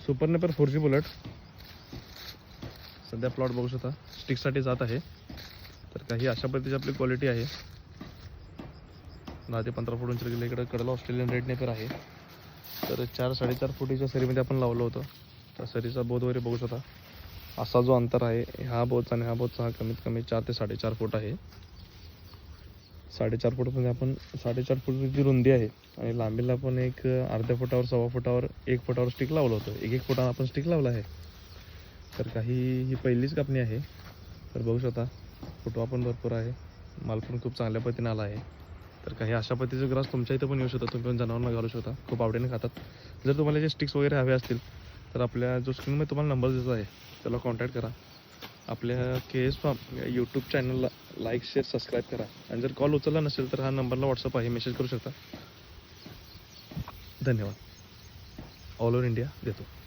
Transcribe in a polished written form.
Super नेपर 4G bullet सध्या plot बघू शकता स्टिकसाठी जात आहे. तर काही अशा पद्धतीची आपली क्वालिटी आहे. 10 ते 15 फूट उंची इकडे कडला ऑस्ट्रेलियन रेड नेपर आहे. तर 4-4.5 फुटीच्या सरीमध्ये आपण लावलं होतं. त्या सरीचा बोध वगैरे बघू शकता. असा जो अंतर आहे ह्या बोधचा आणि ह्या बोधचा हा कमीत कमी 4 ते 4.5 फूट आहे. 4.5 फूटमध्ये आपण 4.5 फूटची रुंदी आहे आणि लांबीला आपण एक अर्ध्या फुटावर 1.25 फुटावर 1 फुटावर स्टिक लावलं होतं. 1-1 फुटावर आपण स्टिक लावला आहे. तर काही ही पहिलीच कापणी आहे. तर बघू शकता फुटवा पण भरपूर आहे. माल पण खूप चांगल्या पद्धतीने आला आहे. तर काही अशा पद्धतीचे ग्रास तुमच्या इथं पण येऊ शकतात. तुम्ही पण जनावरांना घालू शकता. खूप आवडीने खातात. जर तुम्हाला जे स्टिक्स वगैरे हवे असतील तर आपल्या जो स्क्रीनमध्ये तुम्हाला नंबर दिसत आहे त्याला कॉन्टॅक्ट करा. आपल्या KS फार्म या यूट्यूब चॅनलला लाईक शेअर सबस्क्राईब करा. आणि जर कॉल उचलला नसेल तर हा नंबरला व्हॉट्सअप आहे, मेसेज करू शकता. धन्यवाद. ऑल ओव्हर इंडिया देतो.